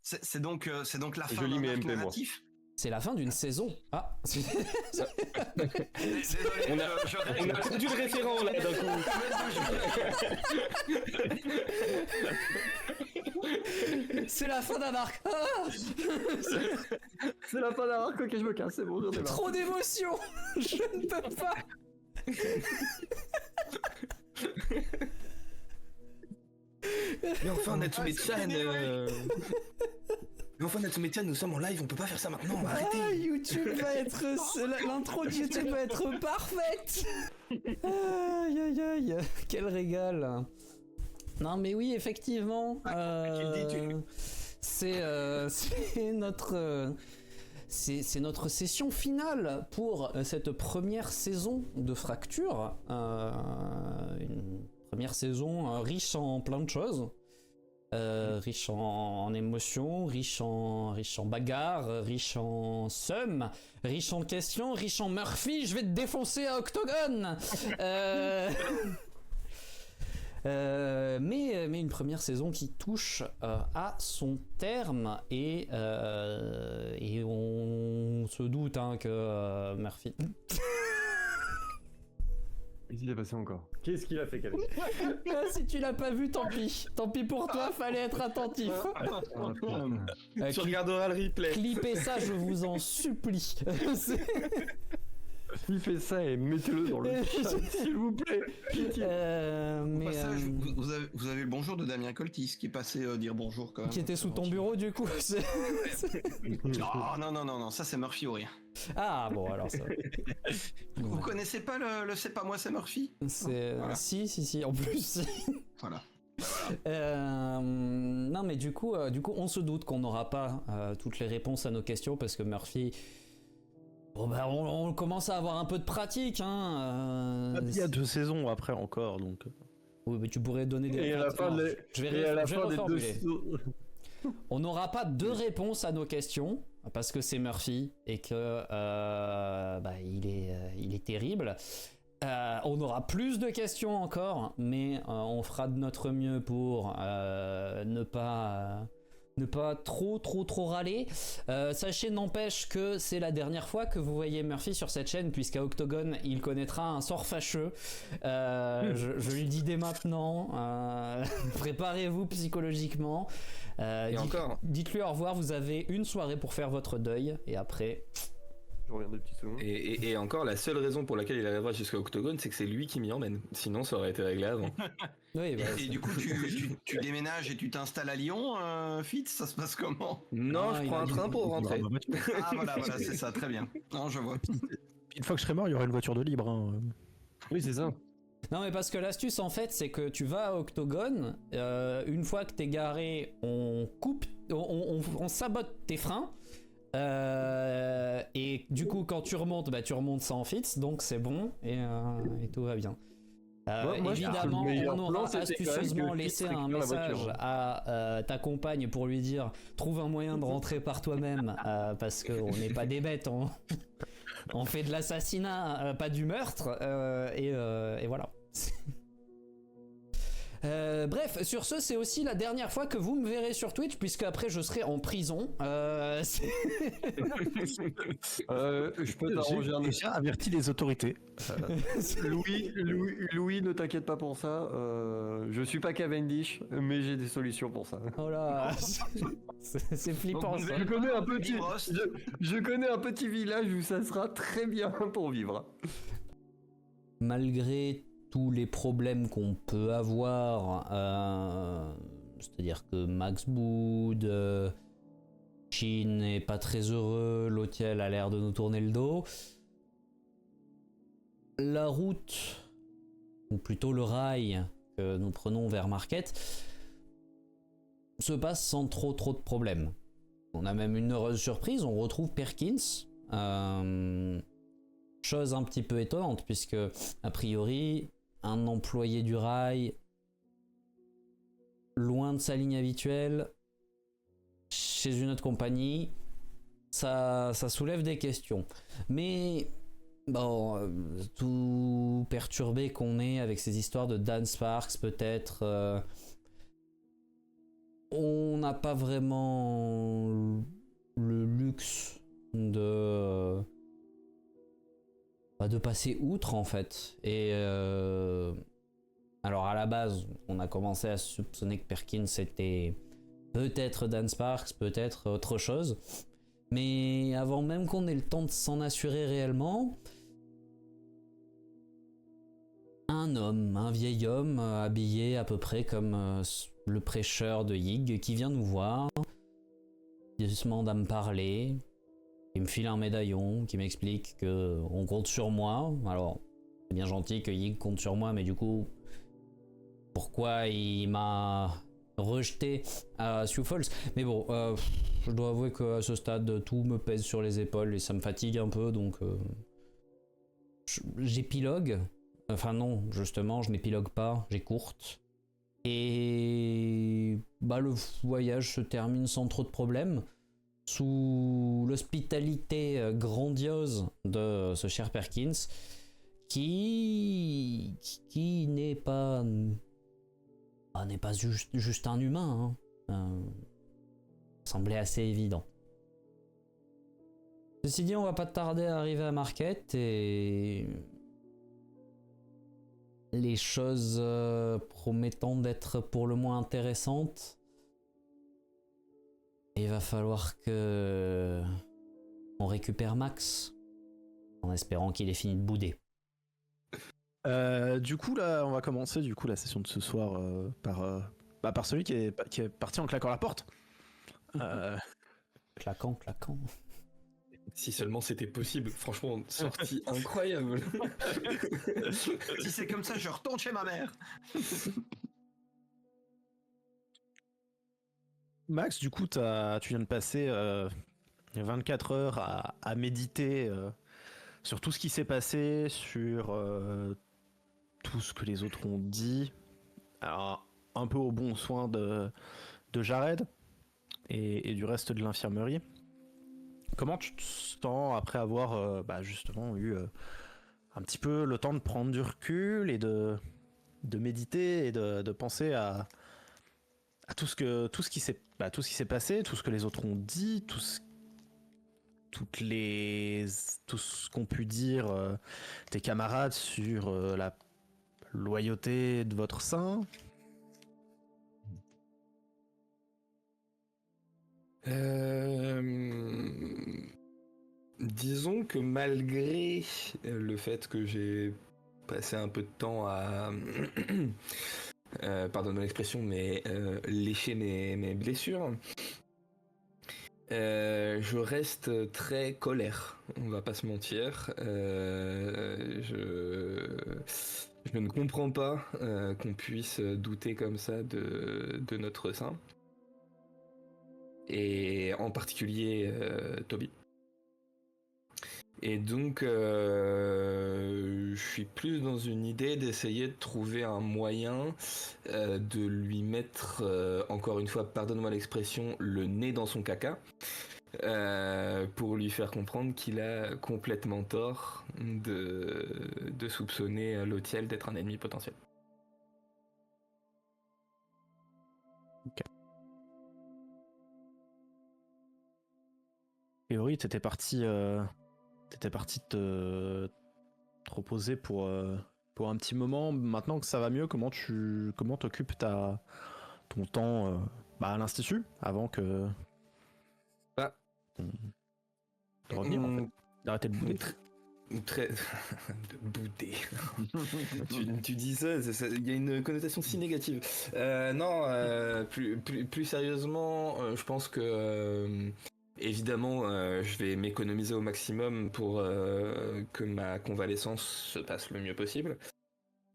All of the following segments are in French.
C'est donc la fin lis d'un mes arc MP, moi. narratif. C'est la fin d'une saison. Ah. Désolé, On a perdu le référent là d'un coup. C'est la fin d'un arc. Ah, C'est la fin d'un arc, ok, je me casse, c'est bon, j'en ai marre. trop d'émotion. Je ne peux pas. Mais enfin, Natsume-chan, mais enfin, Natsume-chan, nous sommes en live, on peut pas faire ça maintenant, arrêtez. Ah, YouTube va être... L'intro de YouTube va être parfaite. Aïe, aïe, aïe. Quel régal. Non, mais oui, effectivement. C'est notre... C'est notre session finale pour cette première saison de Fracture. Une première saison riche en plein de choses. Riche en émotions, riche en bagarres, riche en seum, riche en questions, riche en Murphy, je vais te défoncer à Octogone. Mais une première saison qui touche à son terme et on se doute que Murphy... Qu'est-ce qu'il a passé encore? Qu'est-ce qu'il a fait, Calais? Si tu l'as pas vu, tant pis. Tant pis pour toi, fallait être attentif. Tu regarderas le replay. Clippez ça, je vous en supplie. Clippez ça et mettez-le dans le chat, s'il vous plaît. Pitié. Au passage, vous avez le bonjour de Damien Coltis qui est passé dire bonjour quand même. Qui était sous ton bureau du coup. Non, ça c'est Murphy ou rien. Ah bon, alors ça. Vous connaissez pas le C'est pas moi, c'est Murphy? Voilà. Si, en plus. Voilà. Non mais du coup on se doute qu'on n'aura pas toutes les réponses à nos questions parce que Murphy, bon bah on commence à avoir un peu de pratique hein. Il y a 2 saisons après encore donc. Oui mais tu pourrais donner des Et à la fin, je vais reformuler. On n'aura pas 2 réponses à nos questions parce que c'est Murphy et que il est terrible. On aura plus de questions encore, mais on fera de notre mieux pour ne pas trop râler. Sachez n'empêche que c'est la dernière fois que vous voyez Murphy sur cette chaîne, puisqu'à Octogone il connaîtra un sort fâcheux. Je lui dis dès maintenant, préparez-vous psychologiquement. Dites-lui au revoir, vous avez une soirée pour faire votre deuil, et après... Je reviens des petites secondes. Et encore, la seule raison pour laquelle il arrivera jusqu'à Octogone, c'est que c'est lui qui m'y emmène. Sinon, ça aurait été réglé avant. Oui, bah, et du coup, tu déménages et tu t'installes à Lyon, Fitz, ça se passe comment? Non, je prends un train pour rentrer. Ah voilà, c'est ça, très bien. Non, je vois. Une fois que je serai mort, il y aura une voiture de libre. Hein. Oui, c'est ça. Non mais parce que l'astuce en fait c'est que tu vas à Octogone, une fois que t'es garé, on coupe, on sabote tes freins. Et du coup quand tu remontes sans Fitz, donc c'est bon et tout va bien. Moi, évidemment on aura c'était astucieusement quand même que laissé Fitz un récupère la message voiture. à ta compagne pour lui dire trouve un moyen de rentrer par toi-même parce qu'on n'est pas des bêtes, on fait de l'assassinat, pas du meurtre, et voilà. Bref, sur ce, c'est aussi la dernière fois que vous me verrez sur Twitch, puisque après je serai en prison. Je peux t'arranger un J'ai averti les autorités. Louis, ne t'inquiète pas pour ça. Je suis pas Cavendish, mais j'ai des solutions pour ça. Oh là, c'est flippant ça. Je connais un petit village où ça sera très bien pour vivre. Malgré tous les problèmes qu'on peut avoir, c'est-à-dire que Max Boud, Shin n'est pas très heureux, Lotiel a l'air de nous tourner le dos, la route, ou plutôt le rail que nous prenons vers Market, se passe sans trop de problèmes. On a même une heureuse surprise, on retrouve Perkins, chose un petit peu étonnante puisque a priori un employé du rail loin de sa ligne habituelle chez une autre compagnie, ça soulève des questions. Mais bon, tout perturbé qu'on est avec ces histoires de Dan Sparks, peut-être on n'a pas vraiment le luxe de passer outre en fait. Et alors à la base, on a commencé à soupçonner que Perkins était peut-être Dan Sparks, peut-être autre chose. Mais avant même qu'on ait le temps de s'en assurer réellement, un vieil homme habillé à peu près comme le prêcheur de Yig qui vient nous voir, qui se demande à me parler, qui me file un médaillon, qui m'explique que on compte sur moi. Alors, c'est bien gentil que Yig compte sur moi, mais du coup, pourquoi il m'a rejeté à Sioux Falls? Mais bon, je dois avouer qu'à ce stade, tout me pèse sur les épaules et ça me fatigue un peu, donc j'épilogue. Enfin non, justement, je n'épilogue pas, j'écourte. Et le voyage se termine sans trop de problèmes, sous l'hospitalité grandiose de ce cher Perkins, qui n'est pas juste un humain, hein. Semblait assez évident. Ceci dit, on va pas tarder à arriver à Marquette et les choses promettant d'être pour le moins intéressantes, il va falloir que on récupère Max, en espérant qu'il ait fini de bouder. Du coup, là, on va commencer la session de ce soir par celui qui est parti en claquant la porte. Claquant. Si seulement c'était possible, franchement, sortie incroyable. Si c'est comme ça, je retourne chez ma mère. Max, du coup, tu viens de passer 24 heures à méditer sur tout ce qui s'est passé, sur tout ce que les autres ont dit. Alors, un peu au bon soin de Jared et du reste de l'infirmerie. Comment tu te sens après avoir justement eu un petit peu le temps de prendre du recul et de méditer et de penser à tout ce qui s'est passé, tout ce que les autres ont dit, tout ce qu'ont pu dire tes camarades sur la loyauté de votre sein? Disons que malgré le fait que j'ai passé un peu de temps à pardonne l'expression, mais lécher mes blessures, je reste très colère, on va pas se mentir. Je ne comprends pas qu'on puisse douter comme ça de notre sein. Et en particulier Toby. Et donc je suis plus dans une idée d'essayer de trouver un moyen de lui mettre, encore une fois, pardonne-moi l'expression, le nez dans son caca, pour lui faire comprendre qu'il a complètement tort de soupçonner Lautiel d'être un ennemi potentiel. Ok. Théorie, t'étais parti te reposer pour un petit moment. Maintenant que ça va mieux, comment t'occupes ton temps à l'institut avant que de revenir en fait, d'arrêter de bouder. Très de bouder. tu dis ça, il y a une connotation si négative. Non, plus sérieusement, je pense que évidemment, je vais m'économiser au maximum pour que ma convalescence se passe le mieux possible.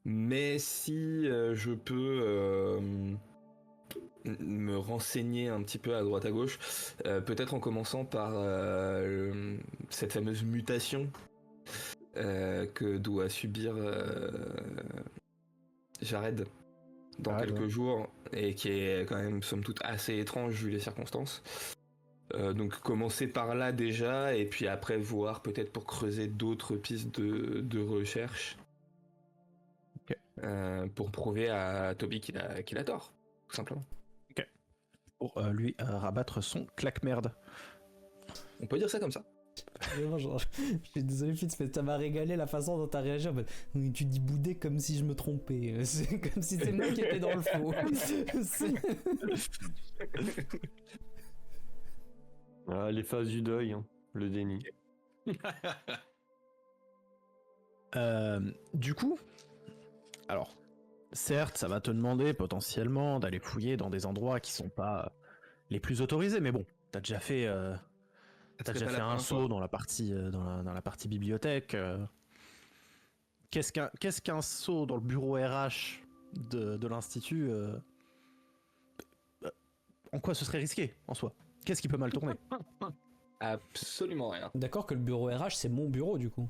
Mais si je peux me renseigner un petit peu à droite à gauche, peut-être en commençant par cette fameuse mutation que doit subir Jared dans quelques jours, et qui est quand même somme toute assez étrange vu les circonstances. Donc commencer par là déjà, et puis après voir peut-être pour creuser d'autres pistes de recherche, pour prouver à Toby qu'il a tort, tout simplement. Ok. pour lui rabattre son claque-merde. On peut dire ça comme ça. Vraiment, genre, je suis désolé Fitz, mais ça m'a régalé la façon dont t'as réagi. En mode, oui, tu dis bouder comme si je me trompais. C'est comme si c'est moi qui étais dans le faux. Ah, les phases du deuil, hein, le déni. Du coup, alors, certes, ça va te demander potentiellement d'aller fouiller dans des endroits qui sont pas les plus autorisés, mais bon, t'as déjà fait, un saut dans la partie, dans la partie bibliothèque. Qu'est-ce qu'un saut dans le bureau RH de l'institut en quoi ce serait risqué en soi? Qu'est-ce qui peut mal tourner? Absolument rien. D'accord que le bureau RH, c'est mon bureau du coup.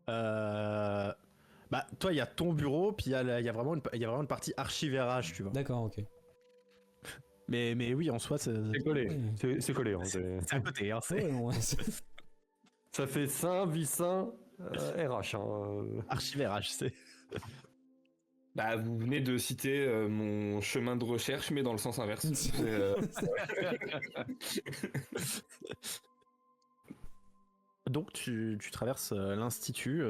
Bah, toi, il y a ton bureau, puis il y a vraiment une partie archive RH, tu vois. D'accord, ok. Mais oui, en soi, c'est collé. C'est collé. Hein, c'est à côté. Hein, Ouais, ouais, ça fait sain, vie-sain, RH. Hein. Archive RH, c'est. Bah, vous venez de citer mon chemin de recherche, mais dans le sens inverse. Donc, tu traverses l'institut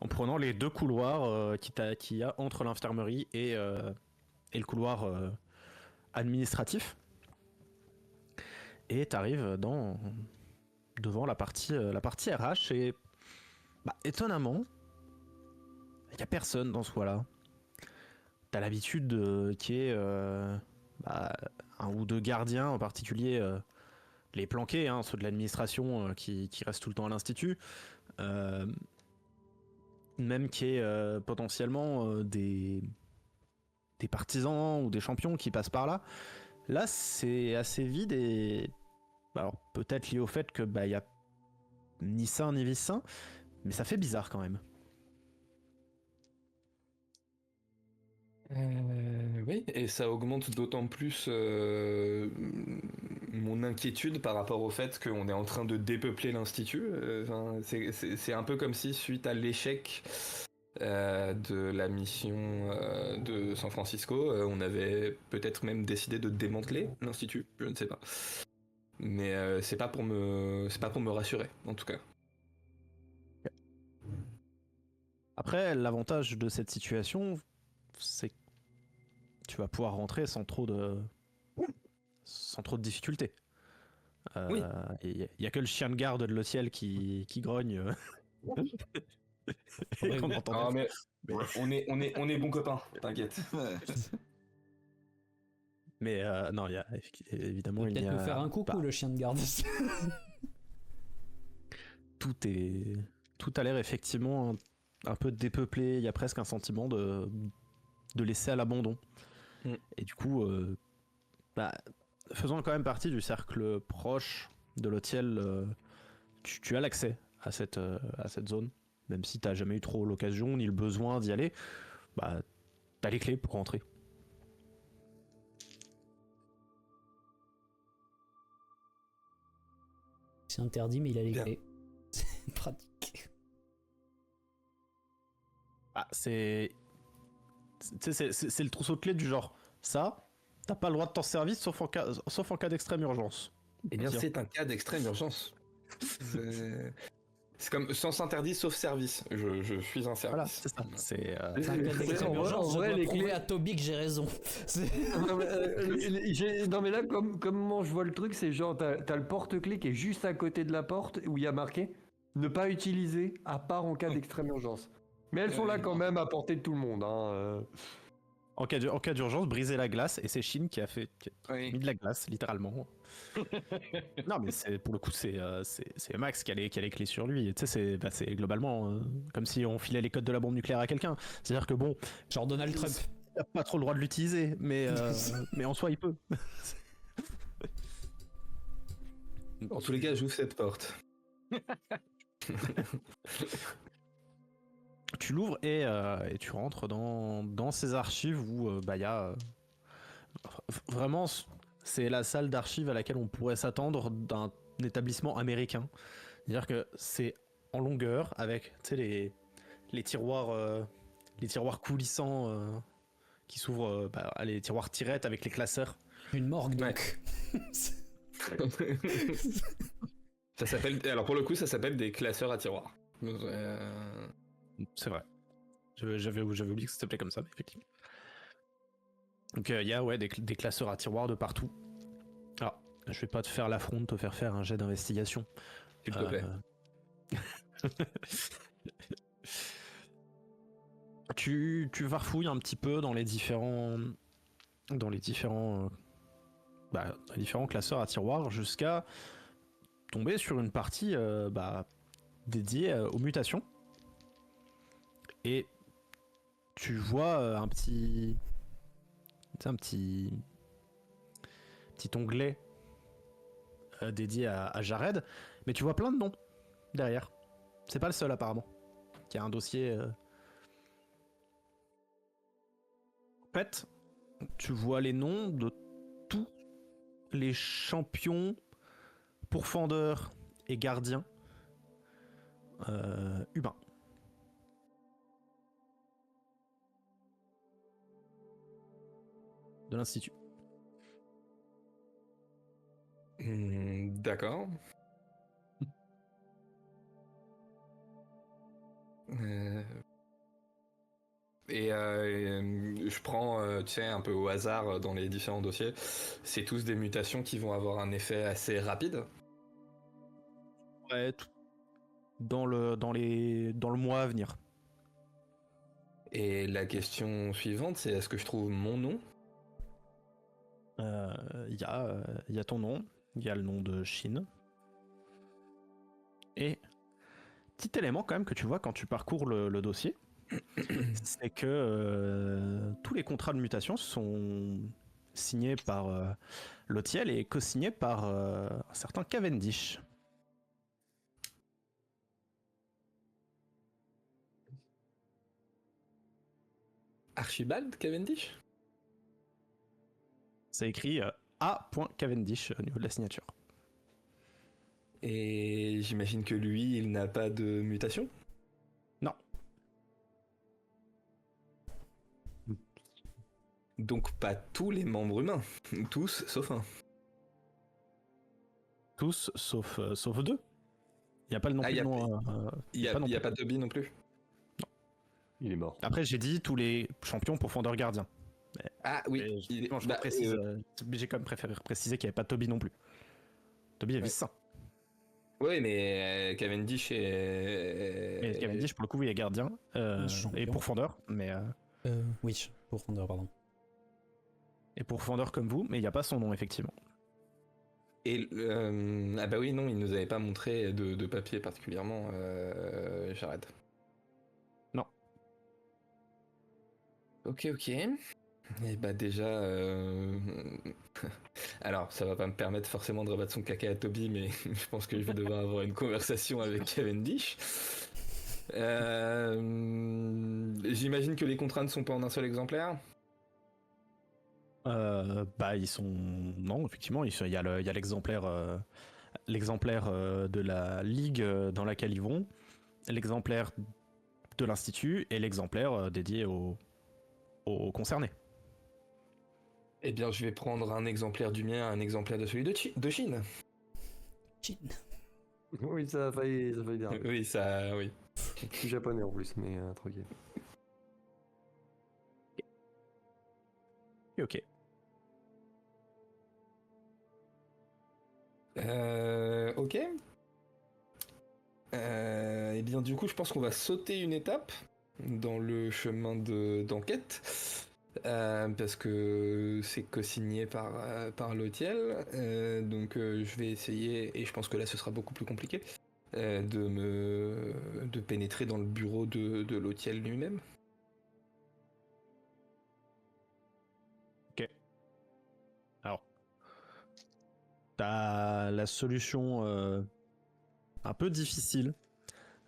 en prenant les deux couloirs qu'il y a entre l'infirmerie et le couloir administratif. Et tu arrives devant la partie RH et bah, étonnamment, il n'y a personne dans ce coin-là. T'as l'habitude qu'il y ait un ou deux gardiens, en particulier les planqués, hein, ceux de l'administration qui restent tout le temps à l'institut. Même qu'il y ait potentiellement des partisans ou des champions qui passent par là. Là, c'est assez vide et alors peut-être lié au fait que y a ni saint ni vice-saint, mais ça fait bizarre quand même. Oui, et ça augmente d'autant plus mon inquiétude par rapport au fait qu'on est en train de dépeupler l'institut. C'est un peu comme si, suite à l'échec de la mission de San Francisco, on avait peut-être même décidé de démanteler l'institut, je ne sais pas. Mais c'est pas pour me rassurer, en tout cas. Après, l'avantage de cette situation, c'est que tu vas pouvoir rentrer sans trop de difficultés. Oui. Il y a que le chien de garde de l'hôtel qui grogne. Et qu'on entend. Ah, mais on est bons copains, t'inquiète. Ouais. Mais non, il y a évidemment Peut-être me faire un coucou, le chien de garde. Tout a l'air effectivement un peu dépeuplé. Il y a presque un sentiment de laisser à l'abandon. Et du coup, faisant quand même partie du cercle proche de l'hôtel, tu as l'accès à cette zone, même si t'as jamais eu trop l'occasion ni le besoin d'y aller. Bah, t'as les clés pour rentrer. C'est interdit, mais il a les Bien. clés. C'est pratique. Ah, c'est le trousseau de clés du genre. Ça, t'as pas le droit de t'en servir sauf en cas d'extrême urgence. Eh bien, c'est un cas d'extrême urgence. C'est comme sens interdit sauf service. Je suis un service. Voilà, c'est ça. C'est C'est un cas d'extrême urgence, je dois les prouver clés- à Toby que j'ai raison. Non mais là, comment je vois le truc, c'est genre t'as le porte-clés qui est juste à côté de la porte où il y a marqué ne pas utiliser à part en cas d'extrême urgence. Mais elles sont là quand même à portée de tout le monde. Hein. en cas d'urgence, briser la glace, et c'est Shin qui a mis de la glace, littéralement. Non, mais pour le coup, c'est Max qui a les clés sur lui. Et tu sais, c'est globalement comme si on filait les codes de la bombe nucléaire à quelqu'un. C'est-à-dire que bon, Genre Donald Trump. il a pas trop le droit de l'utiliser, mais en soi, il peut. En tous les cas, j'ouvre cette porte. Tu l'ouvres et tu rentres dans ces archives où il y a vraiment, c'est la salle d'archives à laquelle on pourrait s'attendre d'un établissement américain. C'est-à-dire que c'est en longueur avec, tu sais, les tiroirs coulissants qui s'ouvrent, les tiroirs tirettes avec les classeurs. Une morgue donc. Ça s'appelle, alors pour le coup, ça s'appelle des classeurs à tiroirs. C'est vrai. J'avais oublié que ça s'appelait comme ça, mais effectivement. Donc il y a des classeurs à tiroirs de partout. Alors, je vais pas te faire l'affront de te faire un jet d'investigation. S'il te plaît. Tu farfouilles un petit peu dans les différents classeurs à tiroirs jusqu'à tomber sur une partie dédiée aux mutations. Et tu vois un petit onglet dédié à Jared, mais tu vois plein de noms derrière. C'est pas le seul apparemment qui a un dossier. En fait, tu vois les noms de tous les champions, pourfendeurs et gardiens humains. De l'Institut. D'accord. Je prends, tu sais, un peu au hasard dans les différents dossiers. C'est tous des mutations qui vont avoir un effet assez rapide. Ouais, dans le mois à venir. Et la question suivante, c'est est-ce que je trouve mon nom? Il y a ton nom, il y a le nom de Chine. Et petit élément quand même que tu vois quand tu parcours le dossier, c'est que tous les contrats de mutation sont signés par Lotiel et co-signés par un certain Cavendish. Archibald Cavendish? C'est écrit A. Cavendish au niveau de la signature. Et j'imagine que lui, il n'a pas de mutation? Non. Donc pas tous les membres humains. Tous, sauf un. Tous, sauf deux. Il n'y a pas le nom. Il n'y a pas Toby non plus? Non. Il est mort. Après, j'ai dit tous les champions pourfendeurs gardiens. Ah oui. J'ai quand même préféré préciser qu'il n'y avait pas Toby non plus. Toby est vice-saint. Oui, mais Cavendish est... Et Cavendish, pour le coup, il est gardien et pourfendeur, mais... Oui, pourfendeur, pardon. Et pourfendeur comme vous, mais il n'y a pas son nom, effectivement. Et ah bah oui, non, il nous avait pas montré de papier particulièrement, Jared. Non. Ok. Et bah déjà... Alors, ça va pas me permettre forcément de rebattre son caca à Toby, mais je pense que je vais devoir avoir une conversation avec Cavendish. J'imagine que les contrats ne sont pas en un seul exemplaire. Ils sont... Non, effectivement, il y a l'exemplaire de la ligue dans laquelle ils vont, l'exemplaire de l'Institut et l'exemplaire dédié aux concernés. Eh bien, je vais prendre un exemplaire du mien, un exemplaire de celui de Chine. Chine. Oui, ça a failli bien. Oui, ça, oui. Je suis japonais en plus, mais tranquille. Ok. Ok. Eh bien, du coup, je pense qu'on va sauter une étape dans le chemin d'enquête. Parce que c'est co-signé par Lotiel, donc je vais essayer, et je pense que là ce sera beaucoup plus compliqué, de pénétrer dans le bureau de Lotiel lui-même. Ok. Alors, t'as la solution un peu difficile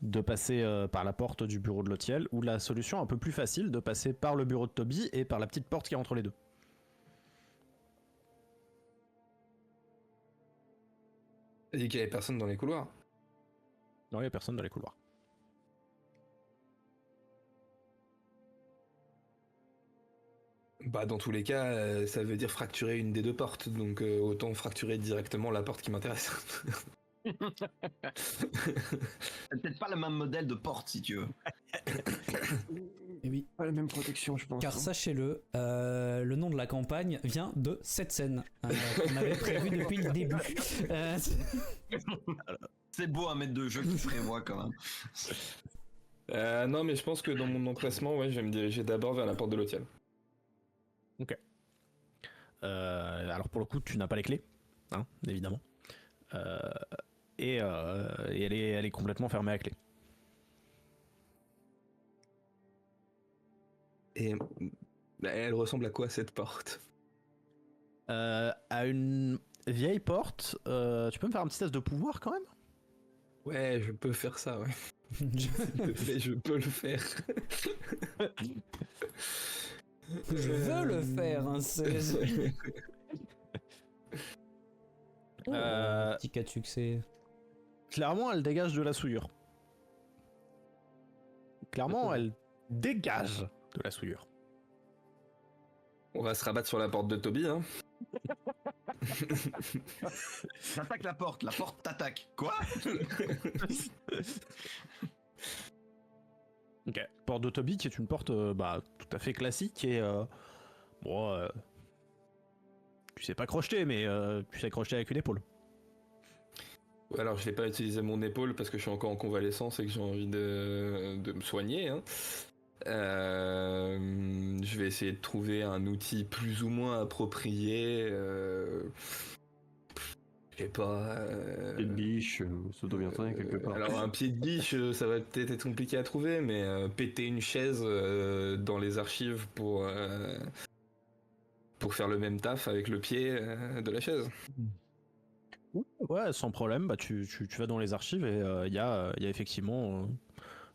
de passer par la porte du bureau de Lotiel, ou la solution un peu plus facile de passer par le bureau de Toby et par la petite porte qui est entre les deux. Il dit qu'il n'y avait personne dans les couloirs. Non, il n'y a personne dans les couloirs. Bah, dans tous les cas, ça veut dire fracturer une des deux portes, donc autant fracturer directement la porte qui m'intéresse. C'est peut-être pas le même modèle de porte, si tu veux. Et oui. Pas la même protection, je pense. Car sachez-le, le nom de la campagne vient de cette scène qu'on avait prévu depuis le début. C'est beau un maître de jeu qui prévoit quand même. Non, mais je pense que dans mon emplacement, ouais, je vais me diriger d'abord vers la porte de l'hôtel. Alors pour le coup, tu n'as pas les clés, hein, évidemment. Et elle est complètement fermée à clé. Et elle ressemble à quoi cette porte? À une vieille porte, tu peux me faire un petit test de pouvoir quand même? Ouais, je peux faire ça, ouais. Je peux le faire. Je veux le faire, hein, c'est... Petit cas de succès. Clairement, elle dégage de la souillure. Clairement, elle dégage de la souillure. On va se rabattre sur la porte de Toby, hein. T'attaques la porte t'attaque. Quoi? Ok. Porte de Toby qui est une porte tout à fait classique et tu sais pas crocheter, mais tu sais crocheter avec une épaule. Alors, je vais pas utiliser mon épaule parce que je suis encore en convalescence et que j'ai envie de me soigner, hein. Je vais essayer de trouver un outil plus ou moins approprié. Je sais pas. Pied de biche, ça doit bien traîner quelque part. Alors un pied de biche, ça va peut-être être compliqué à trouver, mais péter une chaise dans les archives pour faire le même taf avec le pied de la chaise. Ouais, sans problème. Bah tu vas dans les archives et il y a effectivement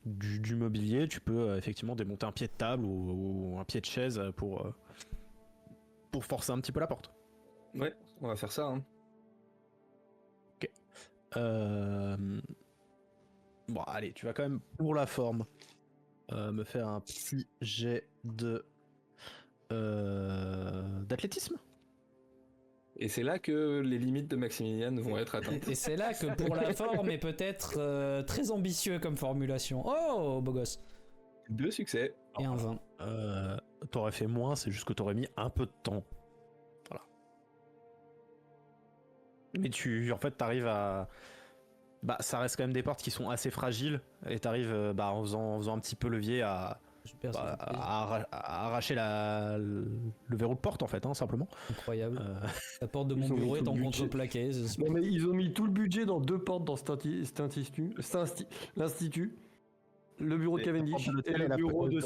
du mobilier. Tu peux effectivement démonter un pied de table ou un pied de chaise pour forcer un petit peu la porte. Ouais, on va faire ça, hein. Bon, allez, tu vas quand même, pour la forme, me faire un petit jet d'athlétisme. Et c'est là que les limites de Maximilian vont être atteintes. Et c'est là que pour la forme est peut-être très ambitieux comme formulation. Oh, beau gosse. 2 succès. Et un 20. T'aurais fait moins, c'est juste que t'aurais mis un peu de temps. Voilà. Mais en fait, t'arrives à... Bah, ça reste quand même des portes qui sont assez fragiles, et t'arrives en faisant un petit peu levier à arracher le verrou de porte, en fait, hein, simplement. Incroyable. La porte de mon bureau est en contreplaqué. Non, mais ils ont mis tout le budget dans 2 portes dans l'institut, le bureau de Cavendish et le bureau de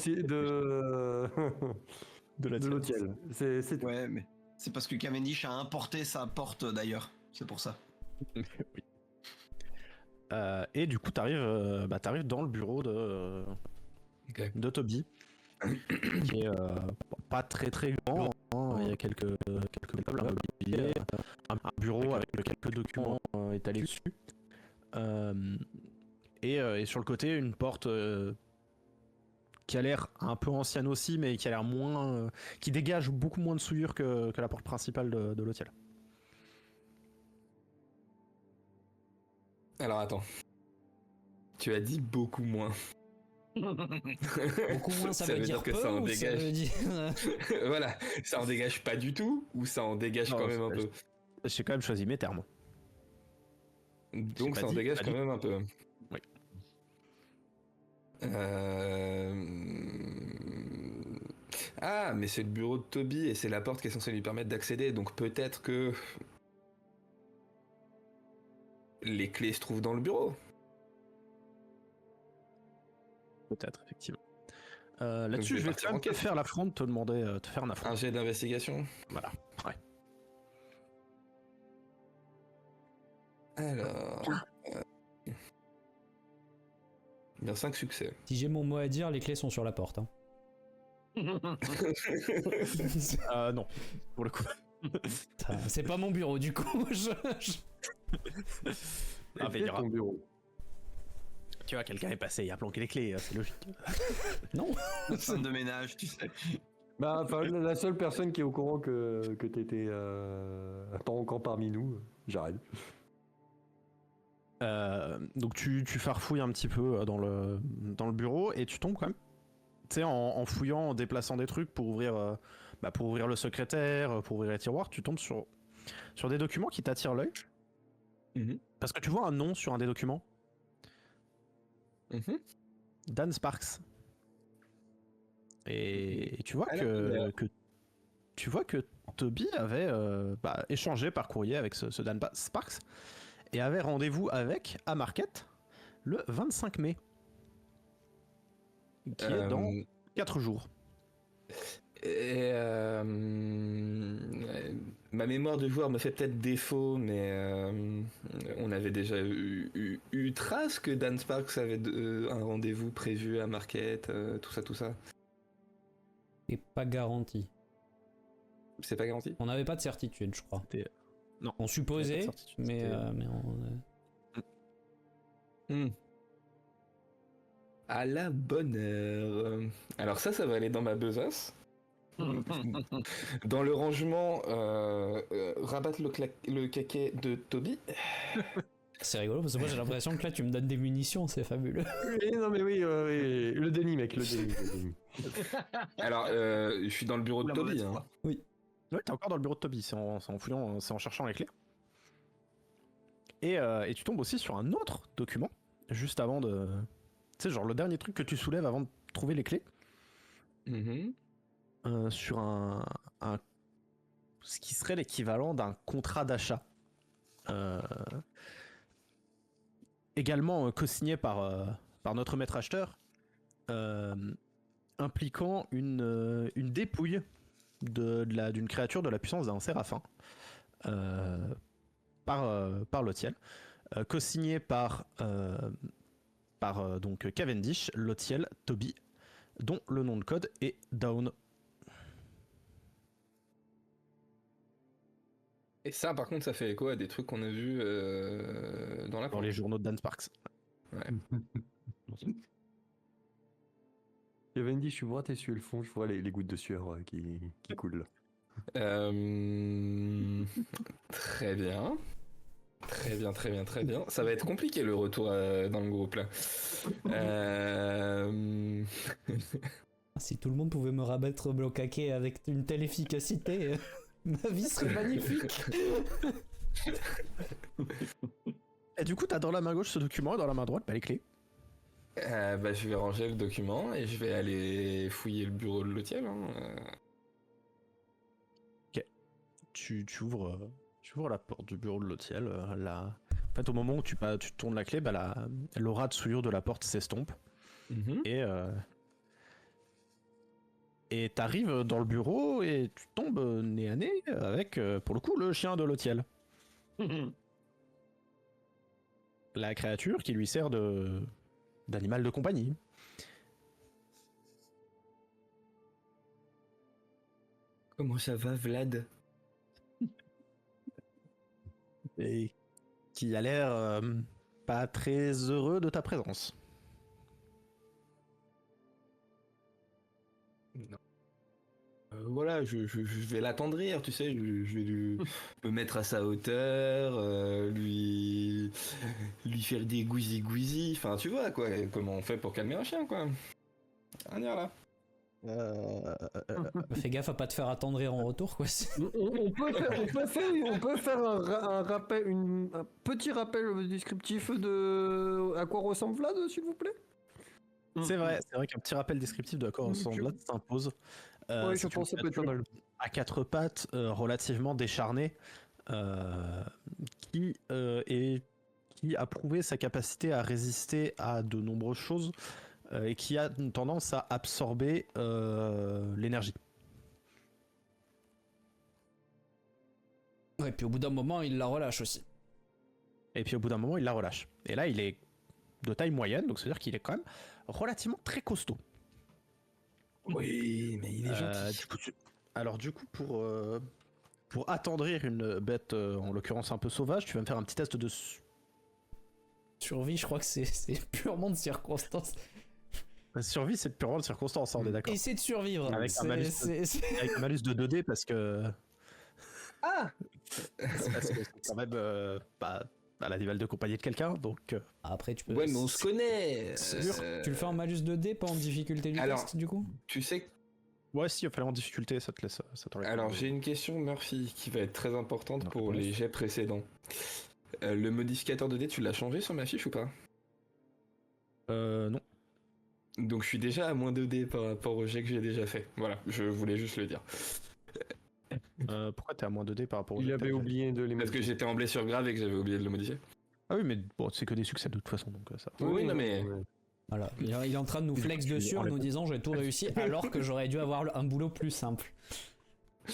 l'hôtel. C'est Ouais, mais c'est parce que Cavendish a importé sa porte d'ailleurs. C'est pour ça. Oui. Et du coup, t'arrives dans le bureau de Toby, qui est pas très très grand, hein. Il y a quelques tables, un mobilier, un bureau avec quelques documents étalés dessus, et sur le côté une porte qui a l'air un peu ancienne aussi, mais qui a l'air moins, qui dégage beaucoup moins de souillure que la porte principale de l'hôtel. Alors attends. Tu as dit beaucoup moins. Beaucoup moins, ça veut dire que peu, ça en ou ça dégage. veut dire... Voilà, ça en dégage pas du tout ou ça en dégage quand même un peu? J'ai quand même choisi mes termes. Donc ça en dégage quand même un peu. Oui. Ah, mais c'est le bureau de Toby et c'est la porte qui est censée lui permettre d'accéder, donc peut-être que les clés se trouvent dans le bureau. Peut-être, effectivement. Là-dessus, je vais quand même te faire l'affront de te demander de faire un affront. Un jet d'investigation. Voilà, ouais. Alors... Bien 5 succès. Si j'ai mon mot à dire, les clés sont sur la porte. Hein. Non, pour le coup. C'est pas mon bureau, du coup. Ah, mais il y aura... ton bureau. Tu vois, quelqu'un est passé, il a planqué les clés, c'est logique. Non. Femme de ménage, tu sais. Bah, enfin, la seule personne qui est au courant que t'étais pas encore parmi nous, j'arrête. Donc tu farfouilles un petit peu dans le bureau et tu tombes quand même. Tu sais, en fouillant, en déplaçant des trucs pour ouvrir le secrétaire, pour ouvrir les tiroirs, tu tombes sur des documents qui t'attirent l'œil. Parce que tu vois un nom sur un des documents. Dan Sparks. Et tu vois que Toby avait échangé par courrier avec ce Dan Sparks et avait rendez-vous avec à Market le 25 mai. Qui est dans 4 jours. Et ma mémoire de joueur me fait peut-être défaut, mais on avait déjà eu trace que Dan Sparks avait un rendez-vous prévu à Market, tout ça. C'est pas garanti. C'est pas garanti. On n'avait pas de certitude, je crois. Non. On supposait, mais on... À la bonne heure. Alors ça va aller dans ma besace. Dans le rangement, rabattre le caquet de Toby. C'est rigolo parce que moi j'ai l'impression que là tu me donnes des munitions, c'est fabuleux. Oui, non mais oui, le déni mec, le déni. Alors, je suis dans le bureau de Toby. Hein. Oui. Ouais, t'es encore dans le bureau de Toby, c'est en fouillant, c'est en cherchant les clés. Et tu tombes aussi sur un autre document, juste avant de... Tu sais, genre le dernier truc que tu soulèves avant de trouver les clés. Sur ce qui serait l'équivalent d'un contrat d'achat. Également co-signé par notre maître acheteur, impliquant une dépouille d'une créature de la puissance d'un séraphin par Lotiel, co-signé par donc Cavendish, Lotiel, Toby, dont le nom de code est Down. Et ça, par contre, ça fait écho à des trucs qu'on a vus dans les journaux de Dan Sparks. Ouais. Cavendish, je vois t'essuyer le fond, je vois les gouttes de sueur qui coulent. Très bien. Très bien. Ça va être compliqué le retour dans le groupe là. Si tout le monde pouvait me rabattre au caquet avec une telle efficacité, ma vie serait magnifique. Et du coup, t'as dans la main gauche ce document et dans la main droite les clés. Je vais ranger le document et je vais aller fouiller le bureau de Lotiel. Ok. Tu ouvres la porte du bureau de Lotiel. En fait, au moment où tu tournes la clé, l'aura de souillure de la porte s'estompe. Et t'arrives dans le bureau et tu tombes nez à nez avec, pour le coup, le chien de Lotiel. La créature qui lui sert d'animal de compagnie. Comment ça va, Vlad? Et qui a l'air pas très heureux de ta présence. Non. Voilà, je vais l'attendrir, tu sais, je vais me mettre à sa hauteur, lui faire des gouizi, enfin tu vois quoi, comment on fait pour calmer un chien quoi. On y va là. Fais gaffe à pas te faire attendrir en retour quoi. On peut faire un petit rappel descriptif de à quoi ressemble Vlad, s'il vous plaît. C'est vrai qu'un petit rappel descriptif de à quoi ressemble Vlad s'impose. Oui, je pense que ça peut être pas mal. À quatre pattes, relativement décharné, qui a prouvé sa capacité à résister à de nombreuses choses et qui a une tendance à absorber l'énergie. Ouais, et puis au bout d'un moment, il la relâche aussi. Et puis au bout d'un moment, il la relâche. Et là, il est de taille moyenne, donc c'est-à-dire qu'il est quand même relativement très costaud. Oui, mais il est gentil. Alors du coup, pour attendrir une bête, en l'occurrence un peu sauvage, tu vas me faire un petit test de... Survie, je crois que c'est purement de circonstance. La survie, c'est purement de circonstance, hein, on est d'accord. Essaie de survivre. Avec un malus, avec un malus de 2D parce que. Ah C'est parce que c'est quand même à l'animal de compagnie de quelqu'un, donc. Après, tu peux. Ouais, mais on se connaît. Tu le fais en malus 2D, pas en difficulté du Alors, test, du coup? Tu sais que... Ouais, si, il fallait en difficulté, ça te laisse. Ça t'enlève. Alors, j'ai une question, Murphy, qui va être très importante Non, pour réponse. les jets précédents. Le modificateur de dés, tu l'as changé sur ma fiche ou pas? Non. Donc je suis déjà à moins 2 dés par rapport au jet que j'ai déjà fait. Voilà, je voulais juste le dire. Pourquoi t'es à moins 2D par rapport au Il jeu que avait t'as fait oublié de les Parce que j'étais en blessure grave et que j'avais oublié de le modifier. Ah oui, mais bon, c'est que des succès de toute façon, donc ça. Oui, non mais... Voilà. Il est en train de nous flex tu dessus en enlèves nous pas. disant j'ai tout réussi alors que j'aurais dû avoir un boulot plus simple.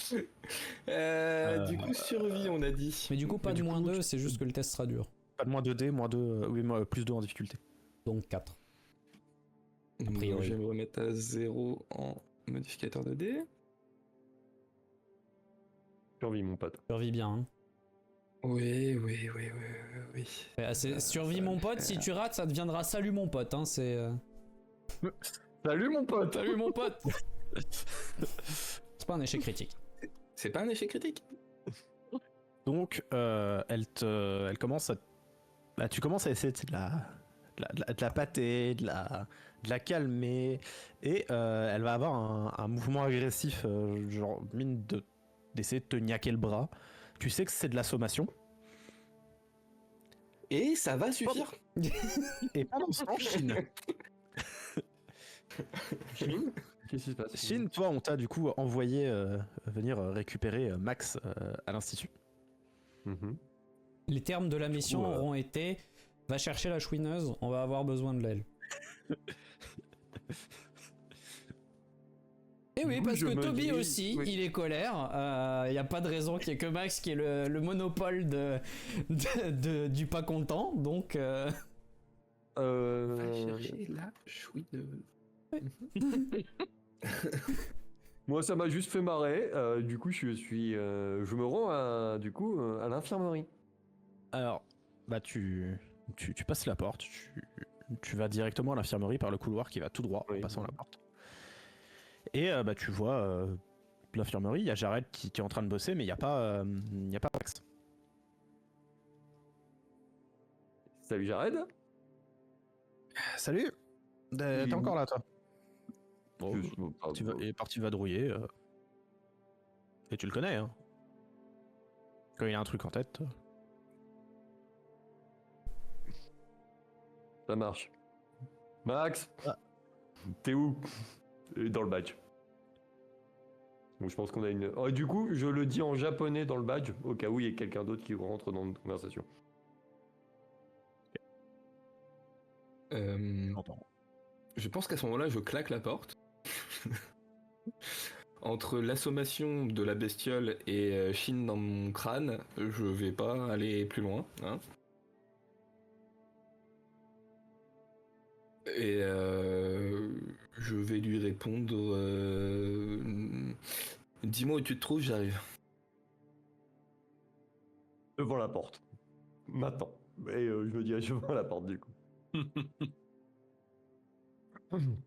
Du coup, survie, on a dit. Mais du coup, pas Mais de du moins coup, 2, c'est juste que le test sera dur. Pas de moins 2D, moins 2, oui, plus 2 en difficulté. Donc 4. Moi, priori. je vais me remettre à 0 en modificateur de dés. Survie, mon pote. Survis bien. Hein. Oui. Survis mon pote, si tu rates, ça deviendra salut mon pote. Hein, c'est. Salut, mon pote. Salut mon pote. C'est pas un échec critique. C'est pas un échec critique? Donc, elle commence à. Bah, tu commences à essayer de la pâter, de la calmer, et elle va avoir un mouvement agressif, genre mine d'essayer de te niaquer le bras. Tu sais que c'est de la sommation. Et ça va suffire. Et pendant ce temps, Shin, Qu'est-ce qui se passe? Shin, toi, on t'a du coup envoyé venir récupérer Max à l'institut. Mhm. Les termes de la mission Ouais. auront été va chercher la chouineuse, on va avoir besoin de l'aile. Et oui, Du coup, parce je que me Toby dis- aussi, oui. il est colère. Il n'y a pas de raison qu'il n'y ait que Max qui ait le monopole du pas content. Donc, Va chercher la chouineuse. Moi, ça m'a juste fait marrer. Du coup, je me rends à l'infirmerie. Alors, bah tu passes la porte, tu vas directement à l'infirmerie par le couloir qui va tout droit en Oui. passant la porte. Et bah tu vois l'infirmerie, il y a Jared qui est en train de bosser, mais il n'y a pas Max. Salut, Jared. Salut. T'es Il est encore où là, toi? Bon, il est parti vadrouiller. Et tu le connais, hein. Quand il a un truc en tête. Ça marche. Max, Ah. t'es où? Dans le badge. Bon, je pense qu'on a une. Oh, du coup, je le dis en japonais dans le badge, au cas où il y ait quelqu'un d'autre qui rentre dans notre conversation. J'entends. Je pense qu'à ce moment-là, je claque la porte. Entre l'assommation de la bestiole et Shin dans mon crâne, je vais pas aller plus loin. Hein. Et je vais lui répondre dis-moi où tu te trouves, j'arrive. Devant la porte. Maintenant. Et je me dirige devant la porte, du coup.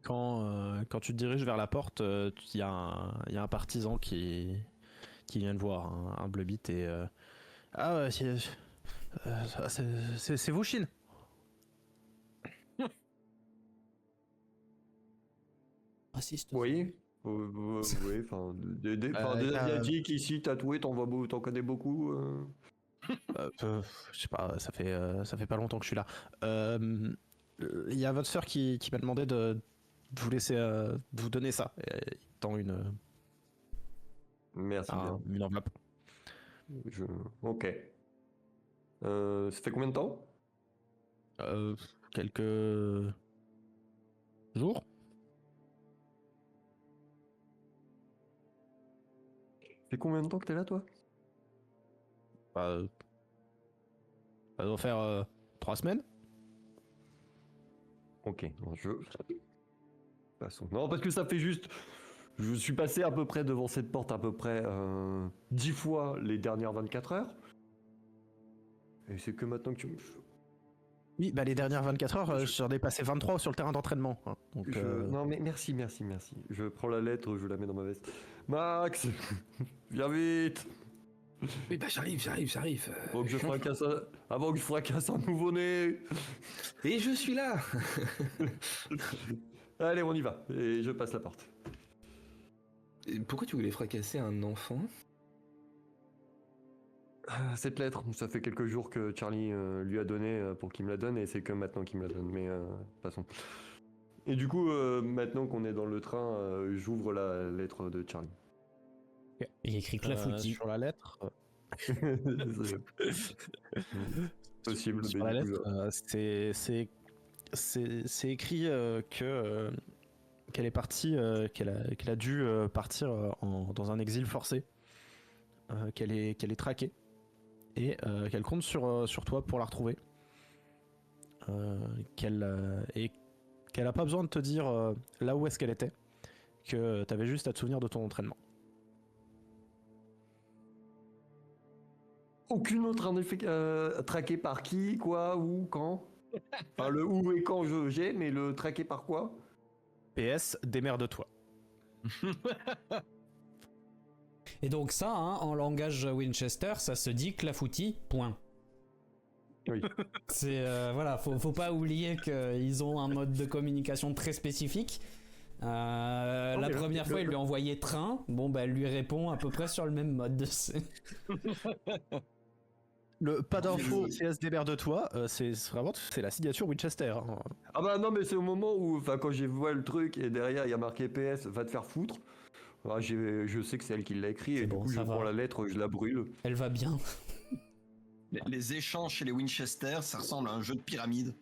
Quand tu te diriges vers la porte, il y a un partisan qui vient de voir un Blubit et ah ouais, c'est vous, Shin? raciste. Oui. Oui, enfin, des Asiatiques ici, tatoués, t'en connais beaucoup Je sais pas, ça fait pas longtemps que je suis là. Il y a votre sœur qui m'a demandé de vous laisser, de vous donner ça. Et il tend Merci bien. une enveloppe. Ok. Ça fait combien de temps? Quelques jours. Ça fait combien de temps que t'es là, toi? Ça doit faire 3 semaines. Ok, passons. Non, parce que ça fait juste... Je suis passé à peu près devant cette porte à peu près 10 fois les dernières 24 heures. Et c'est que maintenant que tu me... Oui, bah les dernières 24 heures, j'en ai passé 23 sur le terrain d'entraînement. Hein. Donc, Non mais merci. Je prends la lettre, je la mets dans ma veste. Max, viens vite. Oui, bah j'arrive. Avant que je fracasse un nouveau-né. Et je suis là. Allez, on y va. Et je passe la porte. Et pourquoi tu voulais fracasser un enfant? Cette lettre, ça fait quelques jours que Charlie lui a donné pour qu'il me la donne et c'est que maintenant qu'il me la donne. Mais passons. Et du coup, maintenant qu'on est dans le train, j'ouvre la lettre de Charlie. Il écrit clafoutis. sur la lettre, Possible. sur mais la du coup, lettre, c'est écrit que qu'elle est partie, qu'elle a dû partir dans un exil forcé, qu'elle est traquée et qu'elle compte sur toi pour la retrouver. Et qu'elle a pas besoin de te dire là où est-ce qu'elle était, que t'avais juste à te souvenir de ton entraînement. Aucune autre en effet traqué par qui, quoi, où, quand. Enfin, le où et quand j'ai, mais le traqué par quoi? PS, démerde-toi. Et donc ça, hein, en langage Winchester, ça se dit clafoutis, point. Oui. C'est voilà, faut pas oublier qu'ils ont un mode de communication très spécifique. La première fois, il lui a envoyé train. Bon, bah, elle lui répond à peu près sur le même mode. Le pas d'info, CS démerde-toi, c'est vraiment la signature Winchester. Hein. Ah bah non, mais c'est au moment où, enfin, quand j'ai vu le truc et derrière il y a marqué PS, va te faire foutre. Ah, je sais que c'est elle qui l'a écrit et du coup je prends la lettre, je la brûle. Elle va bien. Les échanges chez les Winchester, ça ressemble à un jeu de pyramide.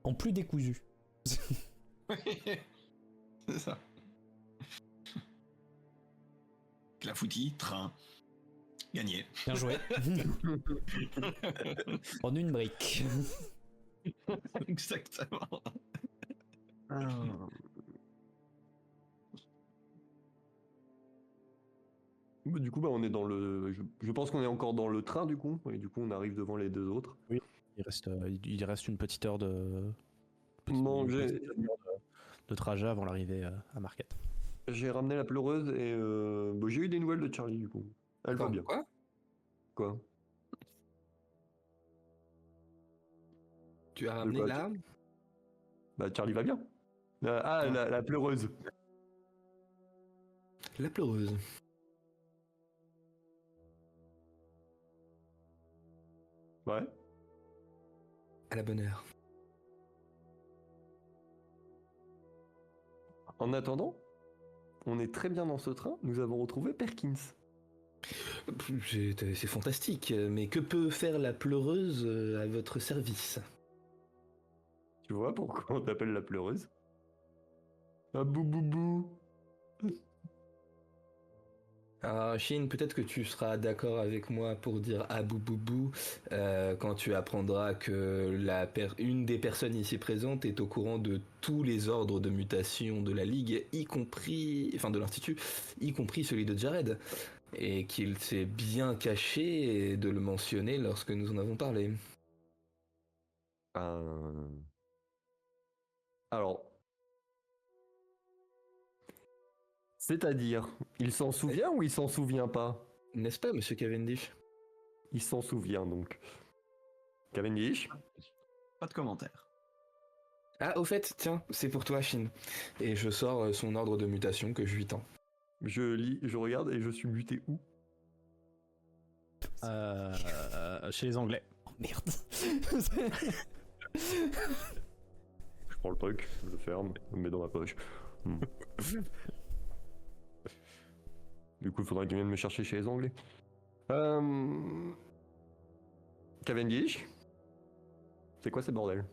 En plus décousu. C'est ça. Clafoutis, train. Gagné. Bien joué. En une brique. Exactement. Du coup, bah, on est dans le. Je pense qu'on est encore dans le train du coup, et du coup on arrive devant les deux autres. Oui. Il reste une petite heure de trajet avant l'arrivée à Marquette. J'ai ramené la pleureuse et bah, j'ai eu des nouvelles de Charlie du coup. Elle va bien. Quoi? Tu as ramené quoi, là? Bah Charlie va bien. La pleureuse. La pleureuse. Ouais. À la bonne heure. En attendant, on est très bien dans ce train. Nous avons retrouvé Perkins. C'est fantastique, mais que peut faire la pleureuse à votre service? Tu vois pourquoi on t'appelle la pleureuse? Ah bouboubou. Alors, Shin, peut-être que tu seras d'accord avec moi pour dire Abou Boubou quand tu apprendras que une des personnes ici présentes est au courant de tous les ordres de mutation de la Ligue, de l'Institut, y compris celui de Jared, et qu'il s'est bien caché de le mentionner lorsque nous en avons parlé. Alors... C'est-à-dire, il s'en souvient ou il s'en souvient pas? N'est-ce pas, monsieur Cavendish? Il s'en souvient donc. Cavendish? Pas de commentaire. Ah, au fait, tiens, c'est pour toi, Shin. Et je sors son ordre de mutation que je lui tends. Je lis, je regarde et je suis muté où? Chez les Anglais. Oh merde. Je prends le truc, je le ferme, je le mets dans ma poche. Du coup, il faudrait qu'il vienne me chercher chez les Anglais. Cavendish? C'est quoi ces bordels?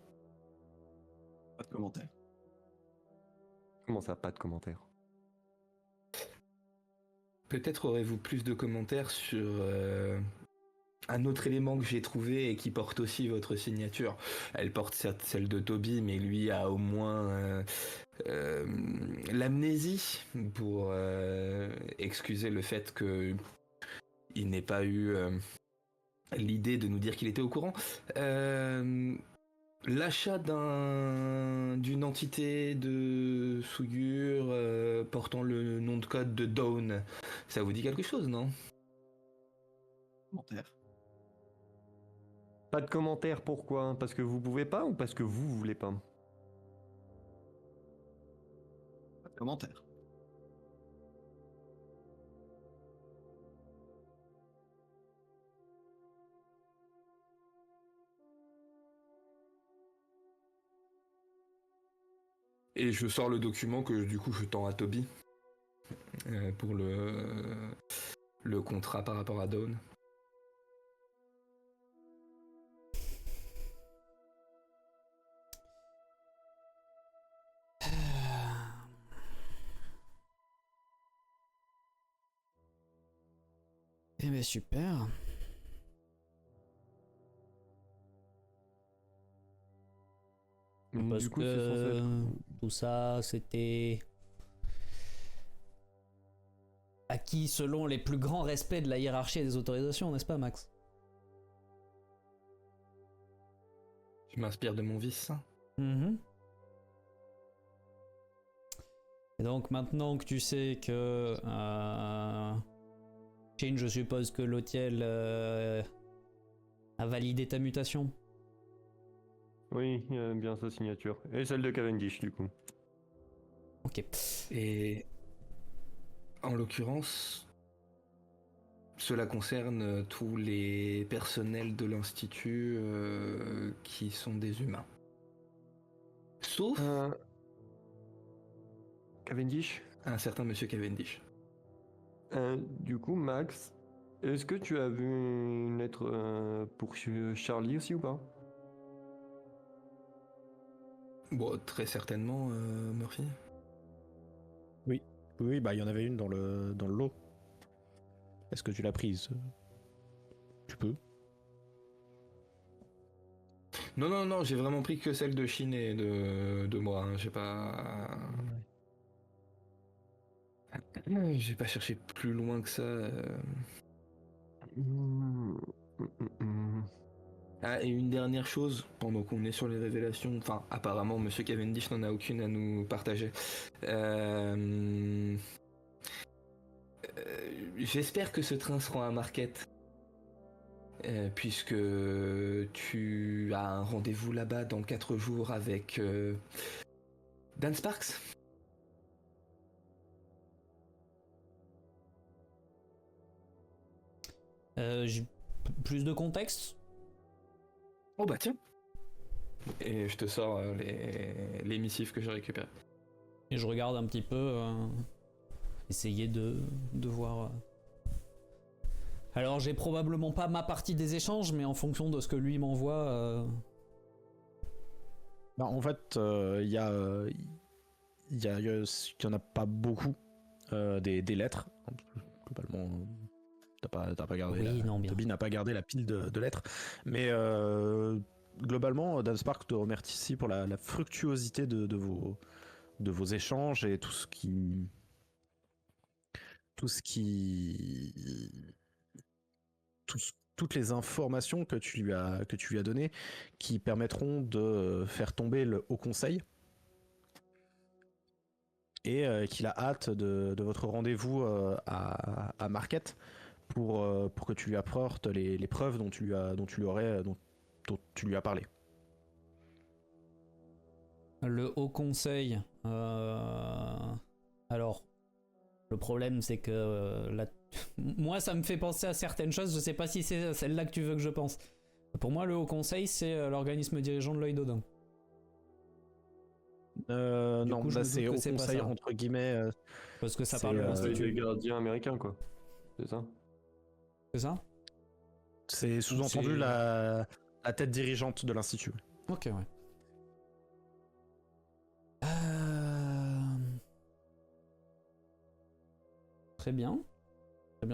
Pas de commentaire. Comment ça, pas de commentaires? Peut-être aurez-vous plus de commentaires sur un autre élément que j'ai trouvé et qui porte aussi votre signature. Elle porte certes celle de Toby, mais lui a au moins l'amnésie pour excuser le fait que il n'ait pas eu l'idée de nous dire qu'il était au courant. L'achat d'une entité de souillure portant le nom de code de Dawn, ça vous dit quelque chose, non? Commentaire. Pas de commentaire, pourquoi? Parce que vous pouvez pas ou parce que vous voulez pas? Pas de commentaire. Et je sors le document que du coup je tends à Toby pour le contrat par rapport à Dawn. Eh ben super. Parce Du coup, que c'est censé être- tout ça, c'était acquis selon les plus grands respects de la hiérarchie et des autorisations, n'est-ce pas, Max? Je m'inspire de mon vice. Mhm. Et donc maintenant que tu sais que Shane, je suppose que Lautiel a validé ta mutation. Oui, il y a bien sa signature. Et celle de Cavendish, du coup. Ok. Et en l'occurrence, cela concerne tous les personnels de l'Institut qui sont des humains. Sauf Cavendish, un certain monsieur Cavendish. du coup, Max, est-ce que tu as vu une lettre pour Charlie aussi ou pas? Bon, très certainement, Murphy. Oui, bah il y en avait une dans le lot. Est-ce que tu l'as prise? Tu peux. Non, j'ai vraiment pris que celle de Chine et de moi. Hein. J'ai pas cherché plus loin que ça. Ah, et une dernière chose, pendant qu'on est sur les révélations, enfin, apparemment, Monsieur Cavendish n'en a aucune à nous partager. J'espère que ce train se rend à Marquette, puisque tu as un rendez-vous là-bas dans 4 jours avec Dan Sparks. J'ai plus de contexte. Oh bah tiens. Et je te sors les missives que j'ai récupérées. Et je regarde un petit peu, essayer de voir. Alors j'ai probablement pas ma partie des échanges, mais en fonction de ce que lui m'envoie. Bah, en fait, il y en a pas beaucoup des lettres. Globalement, t'as pas gardé. Oui, non, bien. Toby n'a pas gardé la pile de lettres, mais globalement, Dan Spark te remercie pour la fructuosité de vos échanges et toutes les informations que tu lui as données qui permettront de faire tomber le Haut Conseil et qu'il a hâte de votre rendez-vous à Marquette pour que tu lui apportes les preuves dont tu lui as parlé. Le Haut Conseil. Alors, le problème c'est que moi ça me fait penser à certaines choses. Je sais pas si c'est celle-là que tu veux que je pense. Pour moi, le Haut Conseil c'est l'organisme dirigeant de Lloyd Odin. Non, là c'est Haut Conseil entre guillemets. Parce que ça parle de C'est l'Institut. les gardiens américains, quoi. C'est ça? C'est ça? C'est sous-entendu la tête dirigeante de l'Institut. Ok, ouais. Très bien.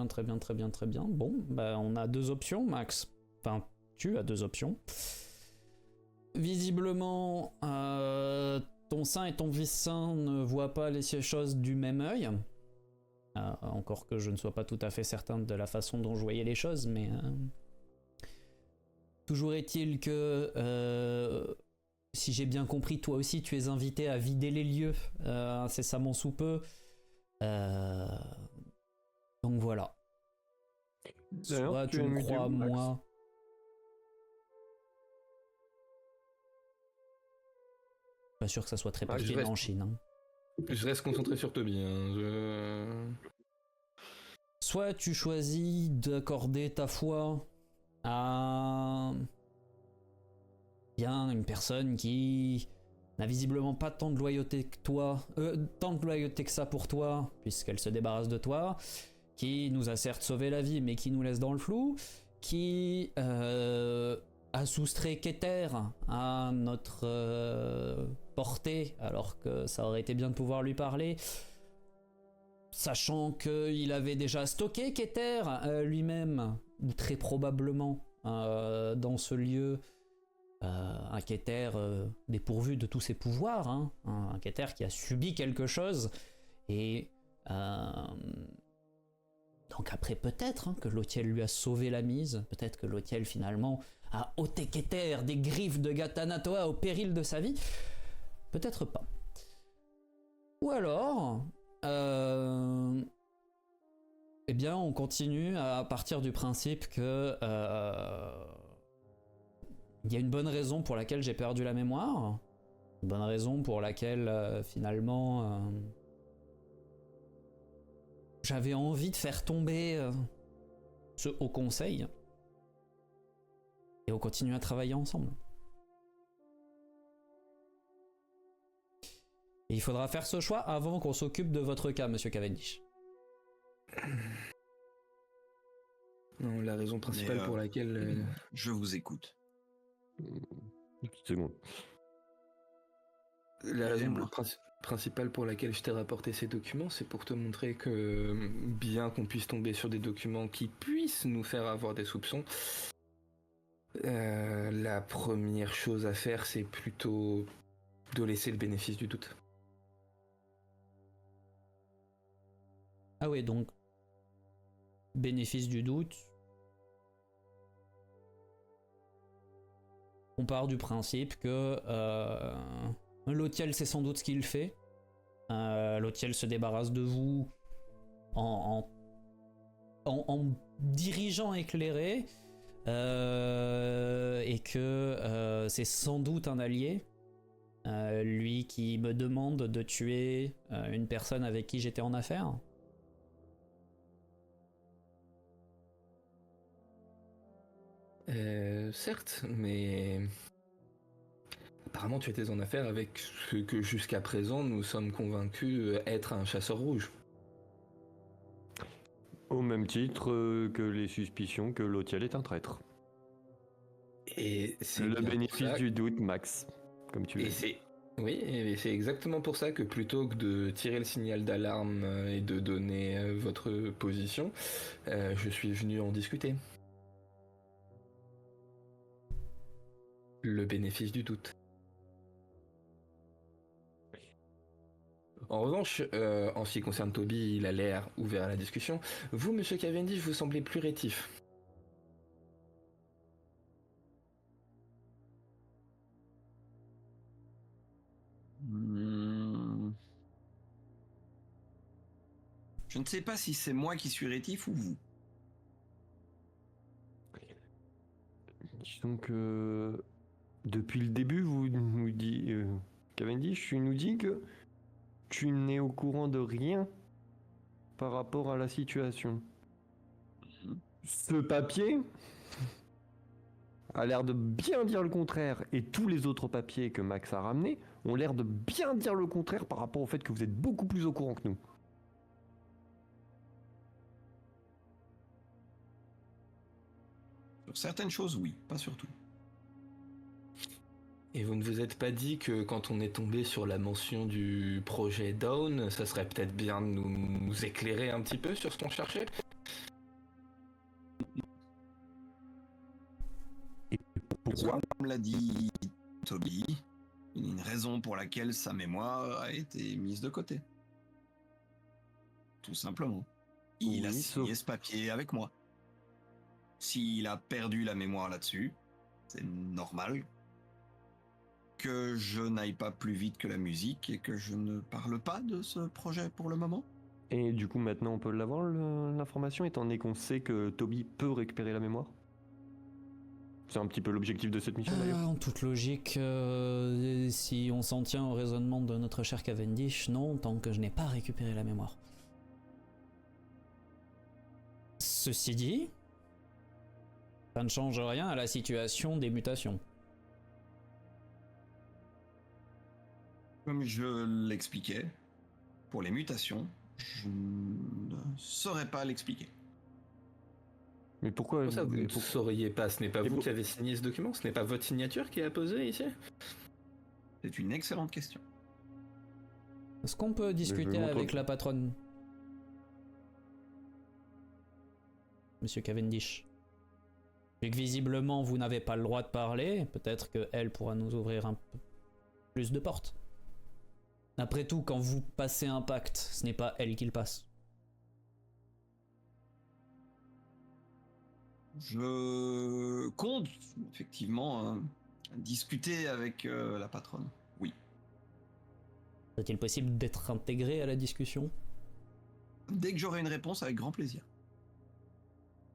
Très bien. Bon, bah on a deux options, Max. Enfin, tu as deux options. Visiblement, ton saint et ton vice-saint ne voient pas les choses du même œil. Encore que je ne sois pas tout à fait certain de la façon dont je voyais les choses, mais Toujours est-il que, si j'ai bien compris, toi aussi tu es invité à vider les lieux incessamment sous peu. Donc voilà. D'ailleurs, Soit tu es me muté crois, où, Max? moi. Pas sûr que ça soit très Ah, je pertinent reste- en Chine. Hein. Je reste concentré sur Toby. Hein. Soit tu choisis d'accorder ta foi à bien une personne qui n'a visiblement pas tant de loyauté que toi, tant de loyauté que ça pour toi, puisqu'elle se débarrasse de toi, qui nous a certes sauvé la vie, mais qui nous laisse dans le flou, qui a soustrait Keter à notre portée, alors que ça aurait été bien de pouvoir lui parler. Sachant qu'il avait déjà stocké Keter lui-même, ou très probablement, dans ce lieu, un Keter dépourvu de tous ses pouvoirs, hein, un Keter qui a subi quelque chose, et donc après peut-être que Lotiel lui a sauvé la mise, peut-être que Lotiel finalement a ôté Keter des griffes de Gatanatoa au péril de sa vie, peut-être pas. Ou alors... eh bien, on continue à partir du principe que il y a une bonne raison pour laquelle j'ai perdu la mémoire, une bonne raison pour laquelle finalement j'avais envie de faire tomber ce haut conseil, et on continue à travailler ensemble. Et il faudra faire ce choix avant qu'on s'occupe de votre cas, monsieur Cavendish. Non, la raison principale pour laquelle... Je vous écoute. Une petite seconde. La raison moi. principale pour laquelle je t'ai rapporté ces documents, c'est pour te montrer que bien qu'on puisse tomber sur des documents qui puissent nous faire avoir des soupçons, la première chose à faire, c'est plutôt de laisser le bénéfice du doute. Ah ouais, donc bénéfice du doute. On part du principe que Lotiel sait sans doute ce qu'il fait. Lotiel se débarrasse de vous en dirigeant éclairé, et que c'est sans doute un allié. Lui qui me demande de tuer une personne avec qui j'étais en affaire. Certes, mais apparemment tu étais en affaire avec ce que jusqu'à présent nous sommes convaincus être un chasseur rouge. Au même titre que les suspicions que Lotiel est un traître. Et c'est Le bien pour bénéfice ça- du doute, Max, comme tu Et l'as dit. c'est oui, et c'est exactement pour ça que plutôt que de tirer le signal d'alarme et de donner votre position, je suis venu en discuter. Le bénéfice du doute. En revanche, en ce qui concerne Toby, il a l'air ouvert à la discussion. Vous, monsieur Cavendish, vous semblez plus rétif. Je ne sais pas si c'est moi qui suis rétif ou vous. Disons que depuis le début, vous nous dites, Cavendish, tu nous dis que tu n'es au courant de rien par rapport à la situation. Ce papier a l'air de bien dire le contraire, et tous les autres papiers que Max a ramenés ont l'air de bien dire le contraire par rapport au fait que vous êtes beaucoup plus au courant que nous. Sur certaines choses, oui, pas sur tout. Et vous ne vous êtes pas dit que quand on est tombé sur la mention du projet Dawn, ça serait peut-être bien de nous éclairer un petit peu sur ce qu'on cherchait? Pourquoi? Comme l'a dit Toby, il y a une raison pour laquelle sa mémoire a été mise de côté. Tout simplement. Il a Oui, signé sauf- ce papier avec moi. S'il a perdu la mémoire là-dessus, c'est normal que je n'aille pas plus vite que la musique et que je ne parle pas de ce projet pour le moment. Et du coup, maintenant, on peut l'avoir, l'information, étant donné qu'on sait que Toby peut récupérer la mémoire. C'est un petit peu l'objectif de cette mission, d'ailleurs. En toute logique, si on s'en tient au raisonnement de notre cher Cavendish, non, tant que je n'ai pas récupéré la mémoire. Ceci dit, ça ne change rien à la situation des mutations. Comme je l'expliquais, pour les mutations, je ne saurais pas l'expliquer. Mais pourquoi Pour ça, vous ne sauriez pas. Ce n'est pas vous qui avez signé ce document. Ce n'est pas votre signature qui est apposée ici. C'est une excellente question. Est-ce qu'on peut discuter avec la patronne, Monsieur Cavendish? Vu que visiblement vous n'avez pas le droit de parler, peut-être qu'elle pourra nous ouvrir un peu plus de portes. Après tout, quand vous passez un pacte, ce n'est pas elle qui le passe. Je compte effectivement discuter avec la patronne. Oui. Est-il possible d'être intégré à la discussion? Dès que j'aurai une réponse, avec grand plaisir.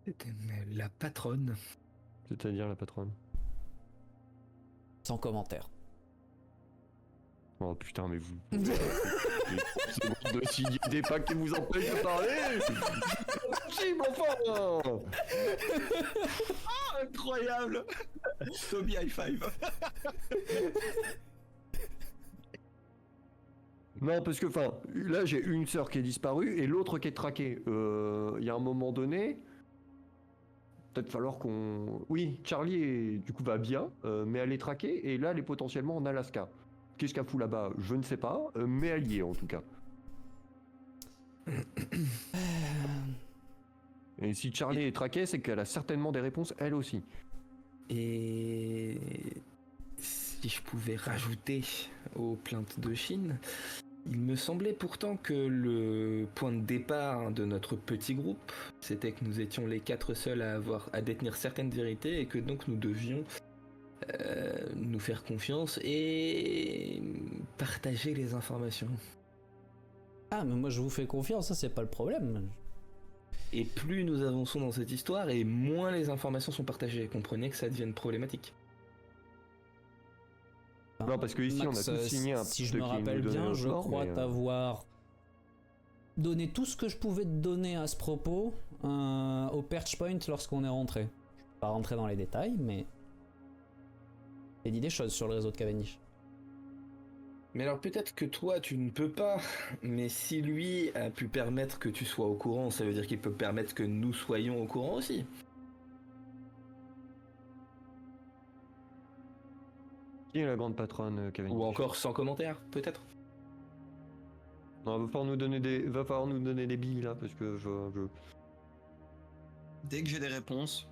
C'était la patronne. C'est-à-dire la patronne. Sans commentaire. Oh putain, mais vous... C'est de signer des pactes qui vous empêchent de parler. C'est impossible, enfin. Ah, incroyable. Toby high five. Non, parce que, enfin, là, j'ai une sœur qui est disparue et l'autre qui est traquée. Il y a un moment donné... Peut-être falloir qu'on... Oui, Charlie, du coup, va bien, mais elle est traquée, et là, elle est potentiellement en Alaska. Qu'est-ce qu'elle fout là-bas? Je ne sais pas, mais elle y est, en tout cas. Et si Charlie est traquée, c'est qu'elle a certainement des réponses, elle aussi. Et si je pouvais rajouter aux plaintes de Chine, il me semblait pourtant que le point de départ de notre petit groupe, c'était que nous étions les 4 seuls à détenir certaines vérités et que donc nous devions nous faire confiance et partager les informations. Ah, mais moi je vous fais confiance, ça c'est pas le problème. Et plus nous avançons dans cette histoire, et moins les informations sont partagées. Comprenez que ça devienne problématique. Non, parce que ici, Max, on a tous signé un si je pacte me qui nous rappelle donnait bien, un je sort, crois mais, t'avoir donné tout ce que je pouvais te donner à ce propos au Perch Point lorsqu'on est rentré. Je peux pas rentrer dans les détails, mais j'ai dit des choses sur le réseau de Cavendish. Mais alors peut-être que toi tu ne peux pas, mais si lui a pu permettre que tu sois au courant, ça veut dire qu'il peut permettre que nous soyons au courant aussi. Qui est la grande patronne, Kevin? Ou encore sans commentaire, peut-être. Non, va falloir nous donner des billes, là, parce que je... Dès que j'ai des réponses,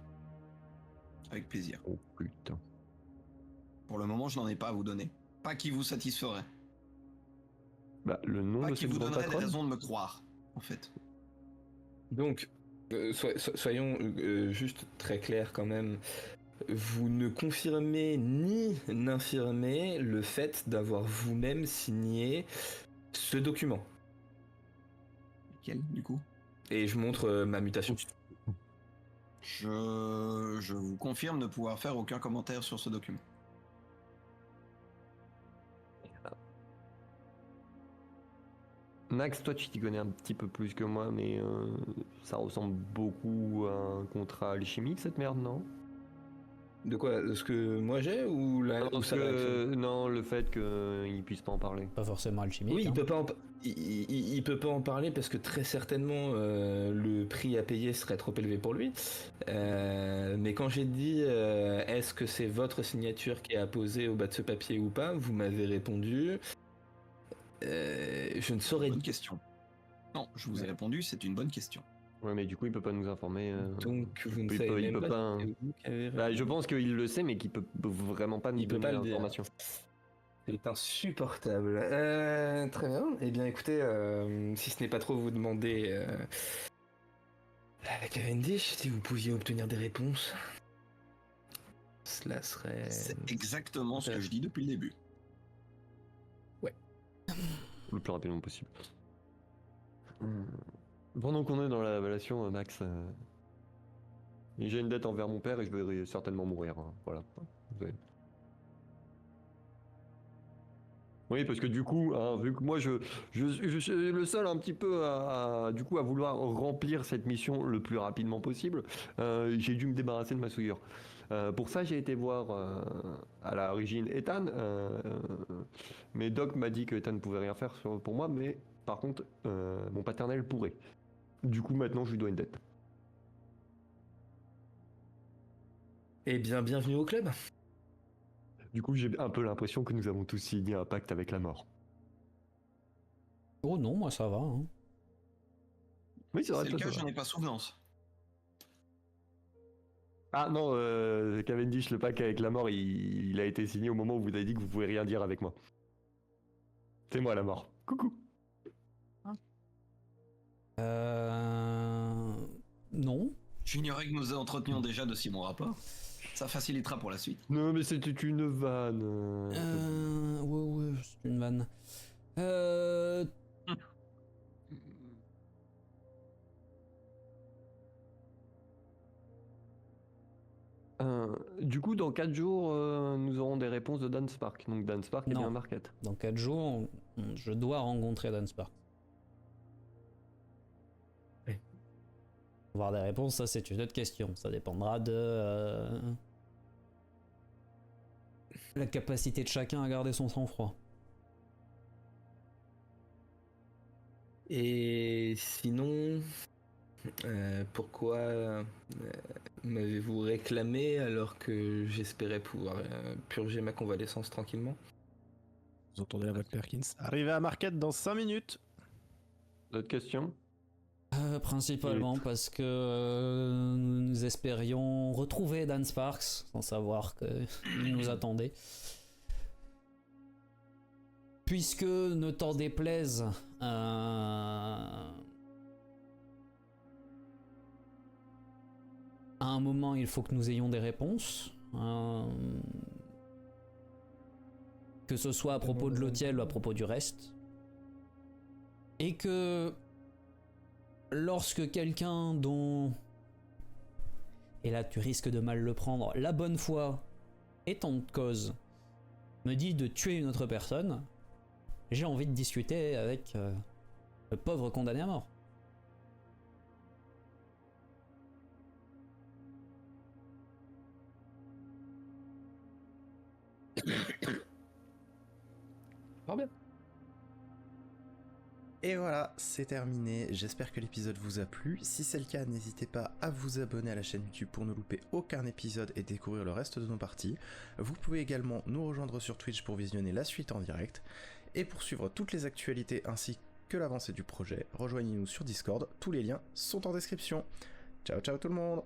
avec plaisir. Oh, putain. Pour le moment, je n'en ai pas à vous donner. Pas qui vous satisferait. Bah, le nom Pas de qui cette vous grande donnerait des patronne? raisons de me croire, en fait. Donc, soyons juste très clairs quand même. Vous ne confirmez ni n'infirmez le fait d'avoir vous-même signé ce document. Quel, du coup? Et je montre ma mutation. Je vous confirme ne pouvoir faire aucun commentaire sur ce document. Max, toi tu t'y connais un petit peu plus que moi, mais ça ressemble beaucoup à un contrat alchimique cette merde, non? De quoi? De ce que moi j'ai ou la Non, ou ça non, le fait qu'il puisse pas en parler. Pas forcément alchimique. Oui, hein. il peut pas en parler parce que très certainement le prix à payer serait trop élevé pour lui. Mais quand j'ai dit est-ce que c'est votre signature qui est apposée au bas de ce papier ou pas, vous m'avez répondu je ne saurais Bonne dire. question. Non, je vous ai répondu, c'est une bonne question. Ouais, mais du coup il peut pas nous informer. Donc vous ne il savez peut même pas. si c'est vous qui avez Bah, je pense qu'il le sait, mais qu'il peut vraiment pas nous Il peut donner pas le dire. l'information. C'est insupportable. Très bien. Eh bien, écoutez, si ce n'est pas trop vous demander avec Cavendish, si vous pouviez obtenir des réponses, cela serait... C'est exactement ce que je dis depuis le début. Le plus rapidement possible. Pendant qu'on est dans la révélation, Max, j'ai une dette envers mon père et je vais certainement mourir. Hein. Voilà. Oui, parce que du coup, hein, vu que moi je suis le seul un petit peu du coup, à vouloir remplir cette mission le plus rapidement possible, j'ai dû me débarrasser de ma souillure. Pour ça, j'ai été voir à l'origine Ethan, mais Doc m'a dit que Ethan ne pouvait rien faire pour moi, mais par contre, mon paternel pourrait. Du coup, maintenant, je lui dois une dette. Eh bien, bienvenue au club. Du coup, j'ai un peu l'impression que nous avons tous signé un pacte avec la mort. Oh non, moi ça va. Hein. Oui, c'est vrai. C'est le cas, j'en ai pas souvenance. Ah non, Cavendish, le pacte avec la mort, il a été signé au moment où vous avez dit que vous pouvez rien dire avec moi. C'est moi la mort. Coucou. Non. J'ignorais que nous entretenions déjà de si bons rapports. Ça facilitera pour la suite. Non, mais c'était une vanne. Ouais, c'est une vanne. Du coup, dans 4 jours, nous aurons des réponses de Dan Spark. Donc Dan Spark est Non. bien Market. Dans 4 jours, je dois rencontrer Dan Spark. Oui. Avoir des réponses, ça c'est une autre question. Ça dépendra de la capacité de chacun à garder son sang-froid. Et sinon, pourquoi m'avez-vous réclamé alors que j'espérais pouvoir purger ma convalescence tranquillement? Vous entendez la voix de Perkins. Arrivé à Market dans 5 minutes. D'autres questions? Principalement parce que nous espérions retrouver Dan Sparks sans savoir qu'il nous attendait. Puisque, ne t'en déplaise, à un moment il faut que nous ayons des réponses. Que ce soit à propos de l'Autiel ou à propos du reste. Et que lorsque quelqu'un dont, et là tu risques de mal le prendre, la bonne foi est en cause, me dit de tuer une autre personne, j'ai envie de discuter avec le pauvre condamné à mort. Fort bien. Et voilà, c'est terminé. J'espère que l'épisode vous a plu. Si c'est le cas, n'hésitez pas à vous abonner à la chaîne YouTube pour ne louper aucun épisode et découvrir le reste de nos parties. Vous pouvez également nous rejoindre sur Twitch pour visionner la suite en direct. Et pour suivre toutes les actualités ainsi que l'avancée du projet, rejoignez-nous sur Discord. Tous les liens sont en description. Ciao ciao tout le monde!